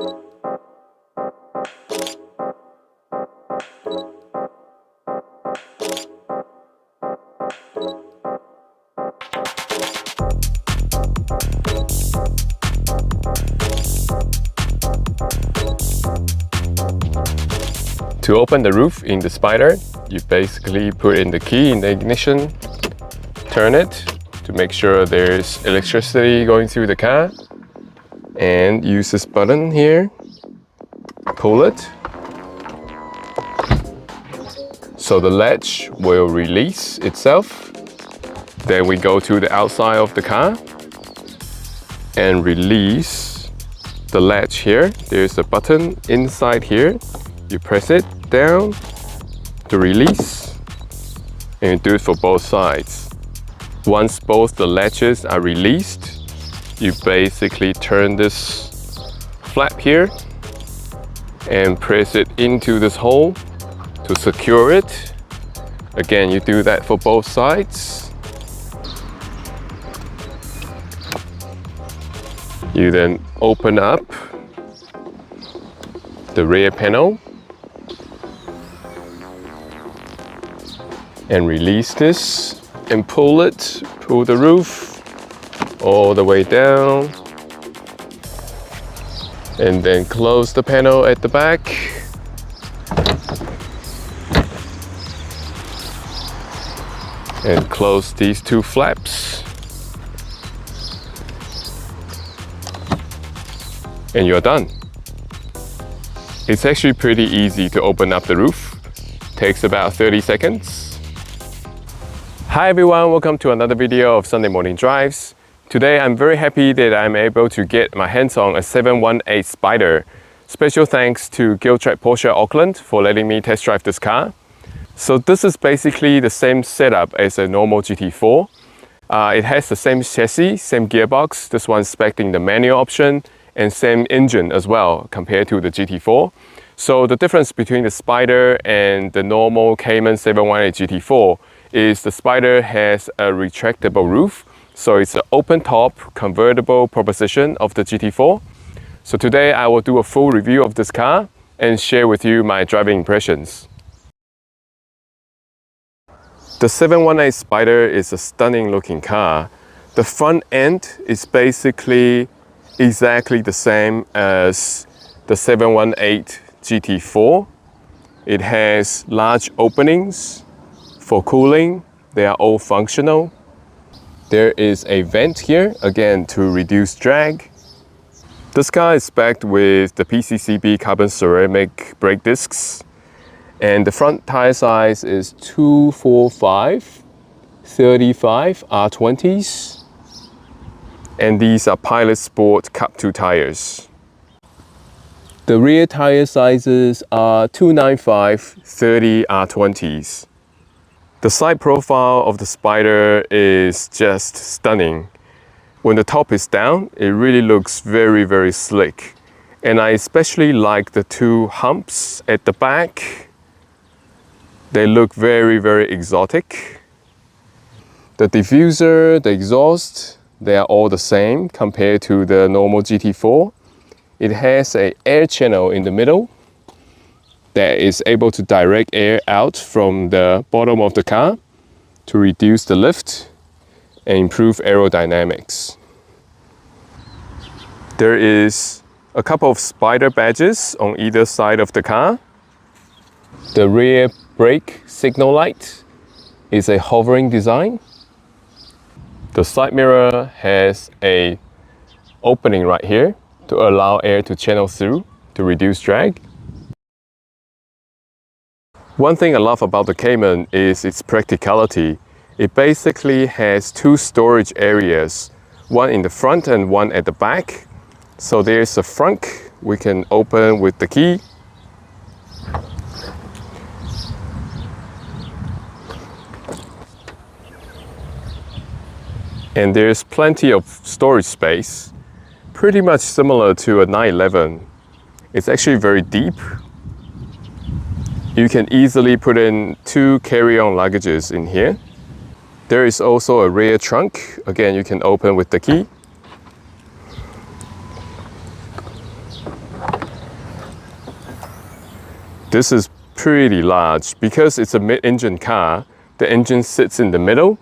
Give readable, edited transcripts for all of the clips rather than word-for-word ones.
To open the roof in the Spyder, you basically put in the key in the ignition, turn it to make sure there's electricity going through the car, and use this button here, pull it, so the latch will release itself. Then we go to the outside of the car and release the latch here. There's a button inside here. You press it down to release, and you do it for both sides. Once both the latches are released, you basically turn this flap here and press it into this hole to secure it. Again, you do that for both sides. You then open up the rear panel and release this and pull the roof all the way down, and then close the panel at the back. And close these two flaps. And you're done. It's actually pretty easy to open up the roof. Takes about 30 seconds. Hi everyone, welcome to another video of Sunday Morning Drives. Today I'm very happy that I'm able to get my hands on a 718 Spyder. Special thanks to Porsche Auckland for letting me test drive this car. So this is basically the same setup as a normal GT4. It has the same chassis, same gearbox. This one's spec'd in the manual option, and same engine as well compared to the GT4. So the difference between the Spyder and the normal Cayman 718 GT4 is the Spyder has a retractable roof. So it's an open top convertible proposition of the GT4. So today I will do a full review of this car and share with you my driving impressions. The 718 Spyder is a stunning looking car. The front end is basically exactly the same as the 718 GT4. It has large openings for cooling. They are all functional. There is a vent here, again to reduce drag. This car is spec'd with the PCCB carbon ceramic brake discs, and the front tire size is 245 35 R20s, and these are Pilot Sport Cup 2 tires. The rear tire sizes are 295 30 R20s. The side profile of the Spyder is just stunning. When the top is down, it really looks very, very slick. And I especially like the two humps at the back. They look very, very exotic. The diffuser, the exhaust, they are all the same compared to the normal GT4. It has an air channel in the middle that is able to direct air out from the bottom of the car to reduce the lift and improve aerodynamics. There is a couple of Spyder badges on either side of the car. The rear brake signal light is a hovering design. The side mirror has an opening right here to allow air to channel through to reduce drag. One thing I love about the Cayman is its practicality. It basically has two storage areas, one in the front and one at the back. So there's a front we can open with the key. And there's plenty of storage space, pretty much similar to a 911. It's actually very deep. You can easily put in 2 carry-on luggages in here. There is also a rear trunk. Again, you can open with the key. This is pretty large. Because it's a mid-engine car, the engine sits in the middle,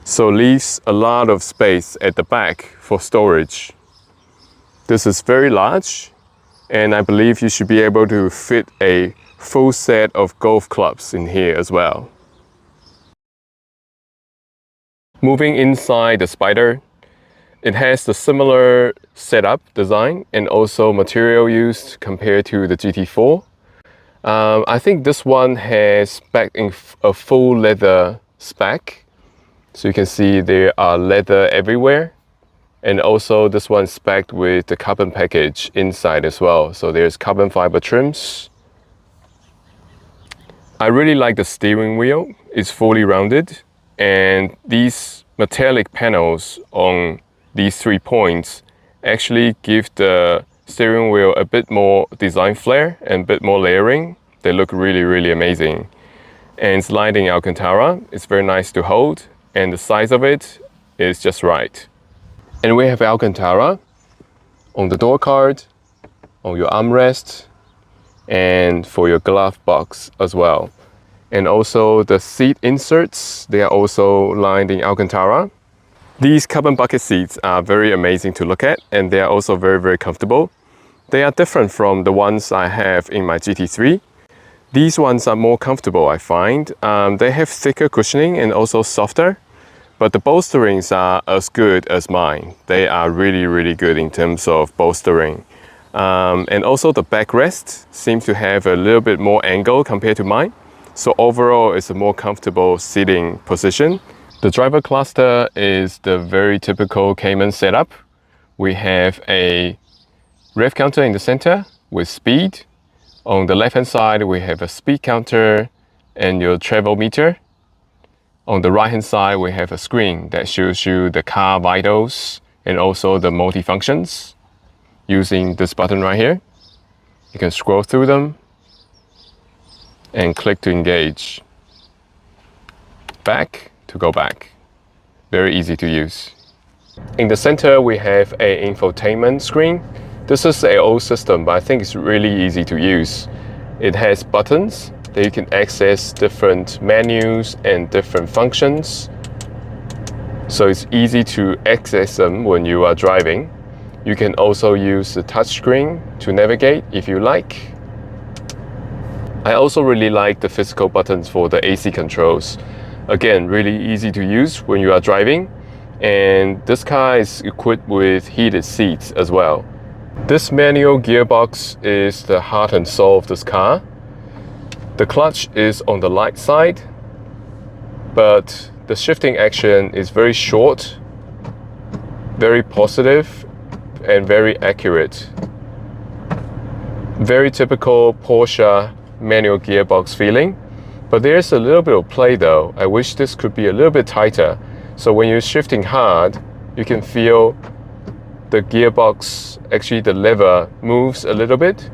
so leaves a lot of space at the back for storage. This is very large, and I believe you should be able to fit a full set of golf clubs in here as well. Moving inside the Spyder, it has the similar setup design and also material used compared to the GT4. I think this one has spec in a full leather spec. So you can see there are leather everywhere. And also this one spec'd with the carbon package inside as well. So there's carbon fiber trims. I really like the steering wheel. It's fully rounded. And these metallic panels on these 3 points actually give the steering wheel a bit more design flair and a bit more layering. They look really, really amazing. And sliding Alcantara, it's very nice to hold, and the size of it is just right. And we have Alcantara on the door card, on your armrest, and for your glove box as well. And also the seat inserts, they are also lined in Alcantara. These carbon bucket seats are very amazing to look at, and they are also very, very comfortable. They are different from the ones I have in my GT3. These ones are more comfortable, I find. They have thicker cushioning and also softer, but the bolsterings are as good as mine. They are really, really good in terms of bolstering. And also the backrest seems to have a little bit more angle compared to mine. So overall, it's a more comfortable sitting position. The driver cluster is the very typical Cayman setup. We have a rev counter in the center with speed. On the left hand side, we have a speed counter and your travel meter. On the right hand side, we have a screen that shows you the car vitals and also the multi-functions using this button right here. You can scroll through them and click to engage. Back to go back. Very easy to use. In the center, we have an infotainment screen. This is an old system, but I think it's really easy to use. It has buttons that you can access different menus and different functions. So it's easy to access them when you are driving. You can also use the touchscreen to navigate if you like. I also really like the physical buttons for the AC controls. Again, really easy to use when you are driving. And this car is equipped with heated seats as well. This manual gearbox is the heart and soul of this car. The clutch is on the light side, but the shifting action is very short, very positive, and very accurate. Very typical Porsche manual gearbox feeling, but there's a little bit of play though. I wish this could be a little bit tighter. So when you're shifting hard, you can feel the gearbox, actually the lever moves a little bit.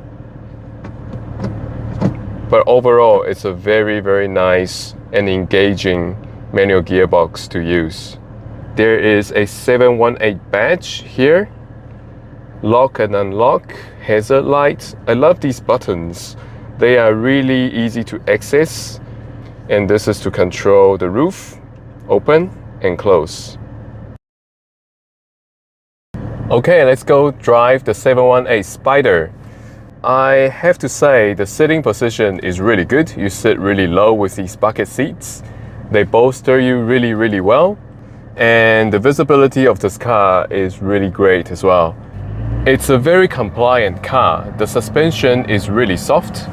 But overall, it's a very, very nice and engaging manual gearbox to use. There is a 718 badge here. Lock and unlock, hazard lights. I love these buttons. They are really easy to access. And this is to control the roof, open and close. Okay, let's go drive the 718 Spyder. I have to say the sitting position is really good. You sit really low with these bucket seats. They bolster you really, really well. And the visibility of this car is really great as well. It's a very compliant car. The suspension is really soft.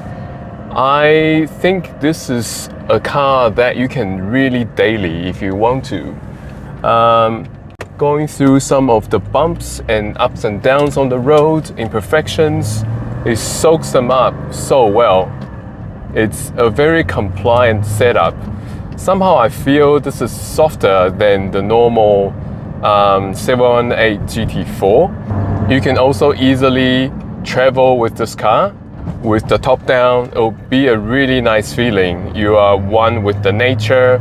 I think this is a car that you can really daily if you want to. Going through some of the bumps and ups and downs on the road, imperfections, it soaks them up so well. It's a very compliant setup. Somehow I feel this is softer than the normal 718 GT4. You can also easily travel with this car. With the top down, it'll be a really nice feeling. You are one with the nature,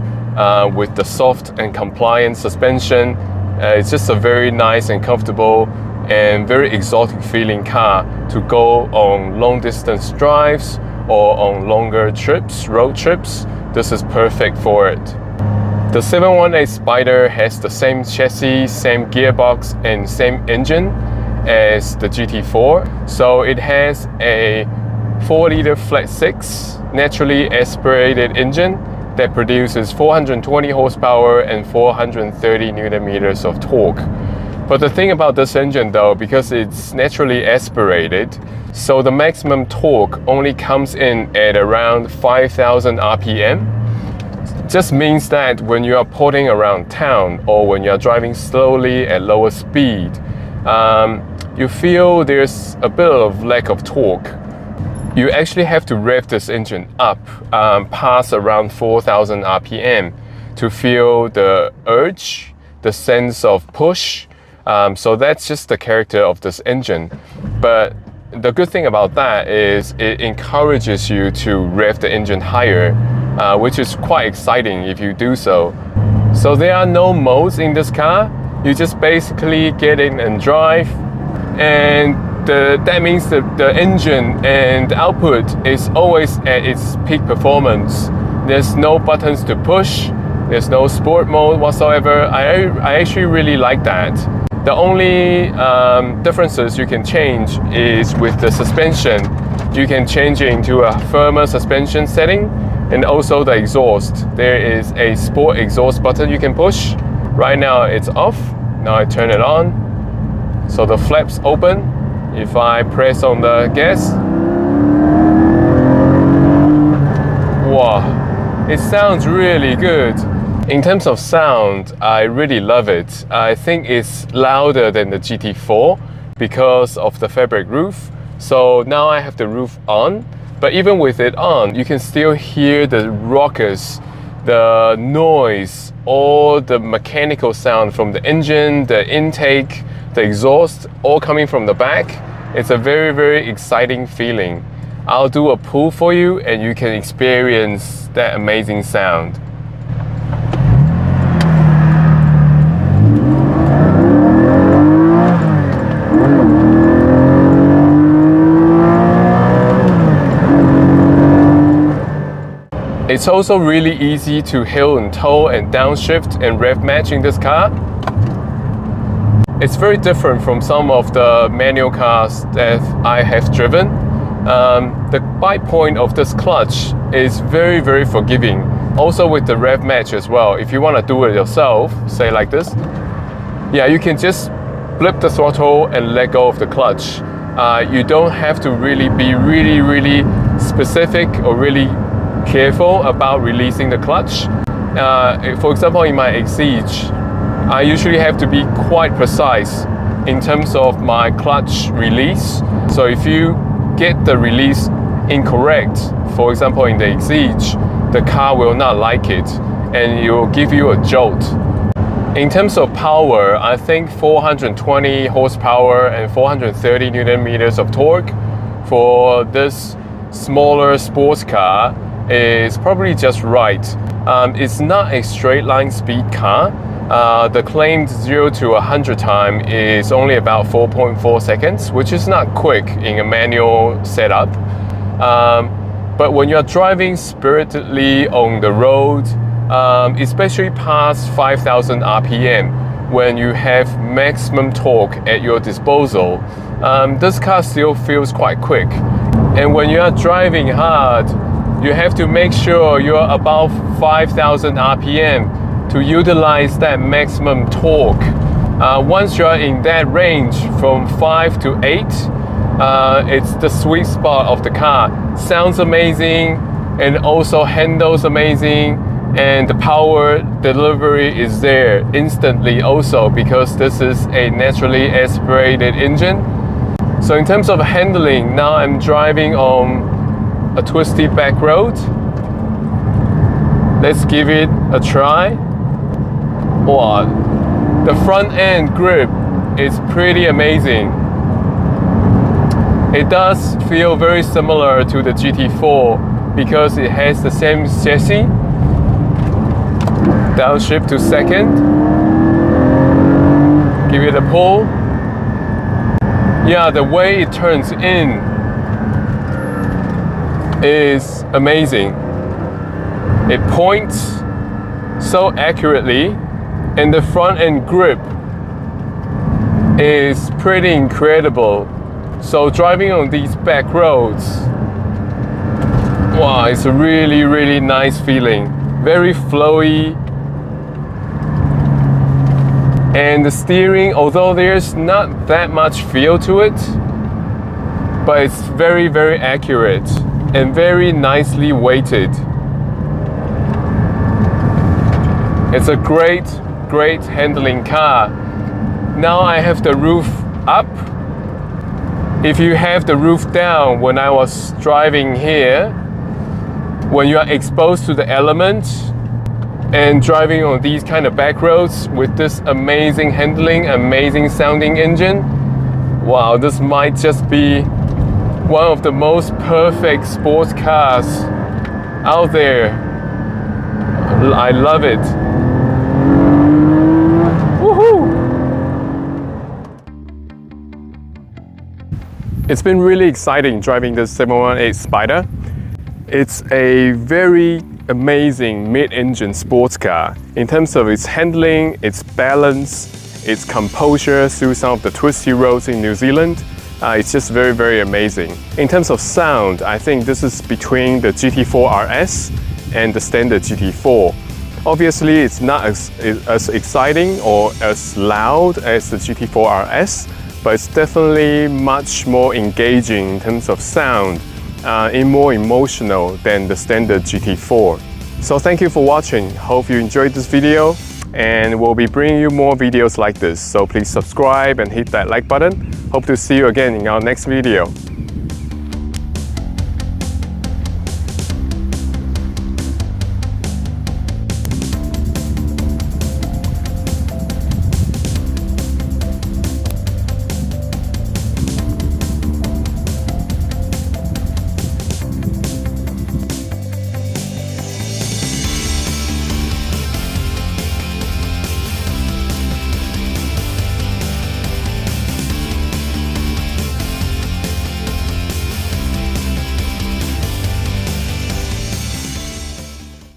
with the soft and compliant suspension. It's just a very nice and comfortable and very exotic feeling car to go on long distance drives or on longer trips, road trips, this is perfect for it. The 718 Spyder has the same chassis, same gearbox, and same engine as the GT4. So it has a 4-liter flat 6 naturally aspirated engine that produces 420 horsepower and 430 Newton meters of torque. But the thing about this engine though, because it's naturally aspirated, so the maximum torque only comes in at around 5,000 RPM. Just means that when you are porting around town or when you are driving slowly at lower speed, you feel there's a bit of lack of torque. You actually have to rev this engine up past around 4,000 RPM to feel the urge, the sense of push. So that's just the character of this engine. But the good thing about that is it encourages you to rev the engine higher, which is quite exciting if you do so. So there are no modes in this car. You just basically get in and drive, and that means that the engine and the output is always at its peak performance. There's no buttons to push, there's no sport mode whatsoever. I actually really like that. The only differences you can change is with the suspension. You can change it into a firmer suspension setting, and also the exhaust. There is a sport exhaust button you can push. Right now it's off. Now I turn it on. So the flaps open. If I press on the gas, wow, it sounds really good. In terms of sound, I really love it. I think it's louder than the GT4 because of the fabric roof. So now I have the roof on, but even with it on, you can still hear the rockers, the noise, all the mechanical sound from the engine, the intake, the exhaust, all coming from the back. It's a very, very exciting feeling. I'll do a pull for you and you can experience that amazing sound. It's also really easy to heel and toe and downshift and rev match in this car. It's very different from some of the manual cars that I have driven. The bite point of this clutch is very, very forgiving. Also with the rev match as well. If you want to do it yourself, say like this, yeah, you can just flip the throttle and let go of the clutch. You don't have to really be really specific or really careful about releasing the clutch. For example, in my Exige, I usually have to be quite precise in terms of my clutch release. So if you get the release incorrect, for example in the Exige, the car will not like it and it will give you a jolt. In terms of power, I think 420 horsepower and 430 Newton meters of torque for this smaller sports car is probably just right. It's not a straight line speed car. The claimed 0 to 100 time is only about 4.4 seconds, which is not quick in a manual setup. But when you're driving spiritedly on the road, especially past 5,000 RPM, when you have maximum torque at your disposal, this car still feels quite quick. And when you're driving hard, you have to make sure you're above 5,000 RPM to utilize that maximum torque. Once you're in that range from 5 to 8, it's the sweet spot of the car. Sounds amazing and also handles amazing, and the power delivery is there instantly also because this is a naturally aspirated engine. So in terms of handling, now I'm driving on a twisty back road. Let's give it a try. Wow, the front end grip is pretty amazing. It does feel very similar to the GT4 because it has the same chassis. Downshift to second. Give it a pull. Yeah, the way it turns in is amazing. It points so accurately, and the front end grip is pretty incredible. So driving on these back roads, wow, it's a really nice feeling. Very flowy. And the steering, although there's not that much feel to it, but it's very accurate and very nicely weighted. It's a great handling car. Now I have the roof up. If you have the roof down, when I was driving here, when you are exposed to the elements and driving on these kind of back roads with this amazing handling, amazing sounding engine, wow, this might just be one of the most perfect sports cars out there. I love it. Woohoo! It's been really exciting driving this 718 Spyder. It's a very amazing mid-engine sports car in terms of its handling, its balance, its composure through some of the twisty roads in New Zealand. It's just very amazing. In terms of sound, I think this is between the GT4 RS and the standard GT4. Obviously, it's not as exciting or as loud as the GT4 RS, but it's definitely much more engaging in terms of sound, and more emotional than the standard GT4. So thank you for watching. Hope you enjoyed this video, and we'll be bringing you more videos like this. So please subscribe and hit that like button. Hope to see you again in our next video.